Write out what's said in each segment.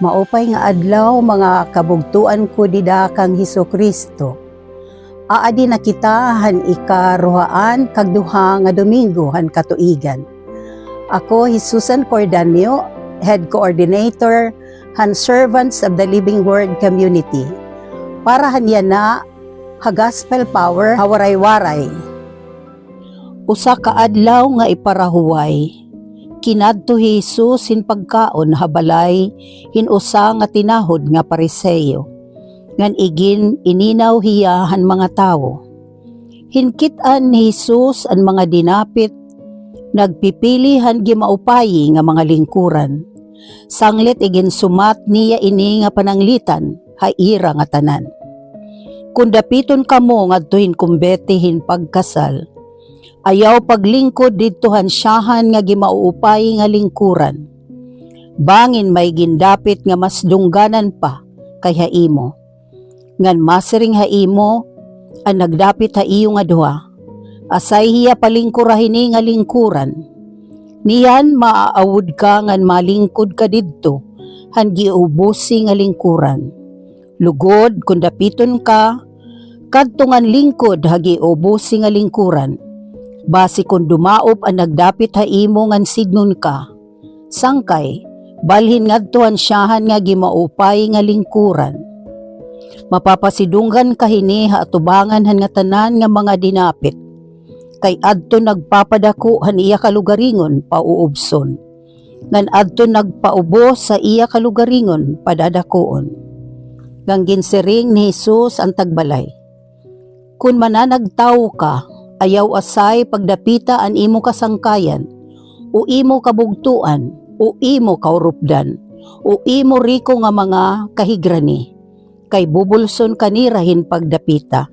Maupay nga adlaw mga kabugtuan ko dida kang Hesukristo. Aadi na kita han ikaruhaan kag duha nga Domingo han katuigan. Ako Jesusan Cordanio, Head Coordinator han Servants of the Living Word Community. Para hanya na ha Gospel Power hawaray-waray. Usa ka adlaw nga iparahuway. Kinadto Jesus hin pagkaon habalay hin usa nga tinahod nga Pariseyo. Ngan igin ininaw hiya han mga tawo. Hinkit-an ni Jesus an mga dinapit, nagpipili han gimaupayi nga mga lingkuran. Sanglit igin sumat niya ini nga pananglitan, haira nga tanan. Kung dapiton kamo ngadtuhin kumbete hin pagkasal, ayaw paglingkod didtohan siyahan nga gimauupay nga lingkuran. Bangin may gindapit nga mas dungganan pa kay haimo. Ngan masiring haimo ang nagdapit haiyo nga duha. Asay hiya palingkurahini nga lingkuran. Niyan maaawod ka ngan malingkod ka didto han giubusi nga lingkuran. Lugod kung dapiton ka kadto ngan lingkod hagi ubusi nga lingkuran. Basi kung dumaop ang nagdapit haimo ngan sidnon ka, sangkay, balhin ngadtuhan siyahan nga gimaupay nga lingkuran. Mapapasidunggan kahini haatubangan han nga tanan nga mga dinapit, kay adto nagpapadako han iya kalugaringon pauubson, ngan adto nagpaubos sa iya kalugaringon padadakoon. Ganggin siring ni Jesus ang tagbalay. Kung mananagtaw ka, ayaw asay pagdapita an imo kasangkayan, o imo kabugtuan, o imo kaurupdan, o imo riko nga mga kahigrani, kay bubulson kanirahin pagdapita.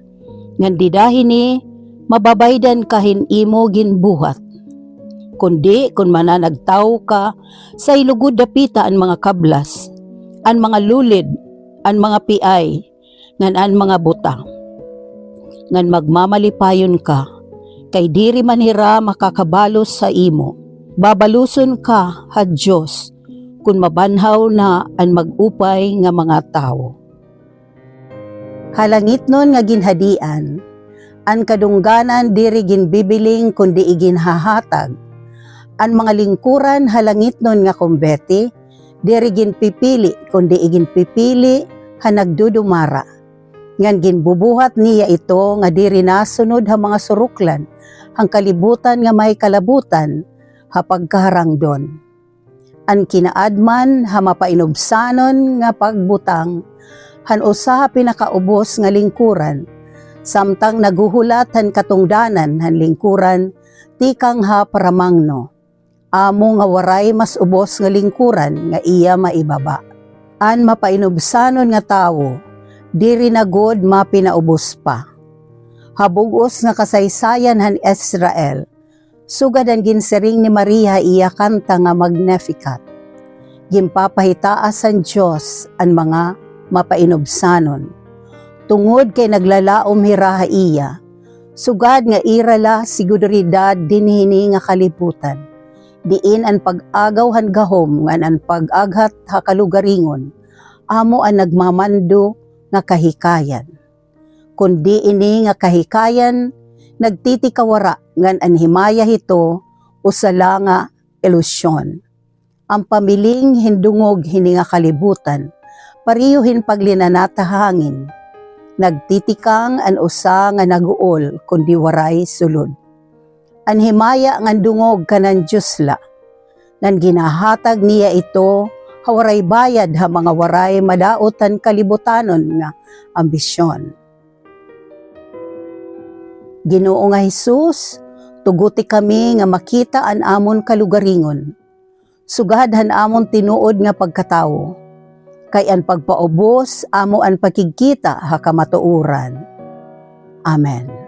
Ngan didahini, mababaydan kahin imo ginbuhat. Kundi kung mananagtaw ka, sa ilugod dapita an mga kablas, an mga lulid, an mga piay, ngan an mga butang. Ngan magmamalipayon ka, kay diri manhira makakabalos sa imo. Babaluson ka, ha Diyos, kung mabanhaw na ang mag-upay nga mga tao. Halangit nun nga ginhadian, an kadungganan diri ginbibiling kundi iginhahatag. An mga lingkuran halangit nun nga kumbeti, diri ginpipili kundi iginpipili ha nagdudumara. Ngan ginbubuhat niya ito nga diri nasunod ha mga suruklan, ang kalibutan nga may kalabutan, ha pagkaharangdon. An kinaadman ha mapainubsanon nga pagbutang, han usa pinakaubos nga lingkuran, samtang naguhulat han katungdanan han lingkuran, tikang ha paramangno. Amo nga waray mas ubos nga lingkuran nga iya maibaba. An mapainubsanon nga tawo, diri na god mapinaubos pa. Habugos nga kasaysayan han Israel, sugad ang ginsiring ni Maria iya kanta nga Magnificat. Gimpapahitaas ang Diyos ang mga mapainubsanon. Tungod kay naglalaom hiraha iya, sugad nga irala siguridad dinhini nga kalibutan. Diin ang pag-agaw han gahom ngan ang pag-aghat ha kalugaringon, amo ang nagmamando nga kahikayan. Kundi ini nga kahikayan, nagtitikawara ngan anhimaya hito usala nga ilusyon. Ang pamiling hindungog hini nga kalibutan, pariyuhin paglinanata hangin. Nagtitikang an usa nga naguol kundi waray sulod. Anhimaya nga dungog kanan Diyosla, nan ginahatag niya ito hawaray bayad ha mga waray madaotan kalibutanon nga ambisyon. Ginoo nga Jesus, tuguti kami nga makita an amon kalugaringon. Sugad han amon tinuod nga pagkatawo. Kay an pagpaubos amo an pagkikita ha kamatuoran. Amen.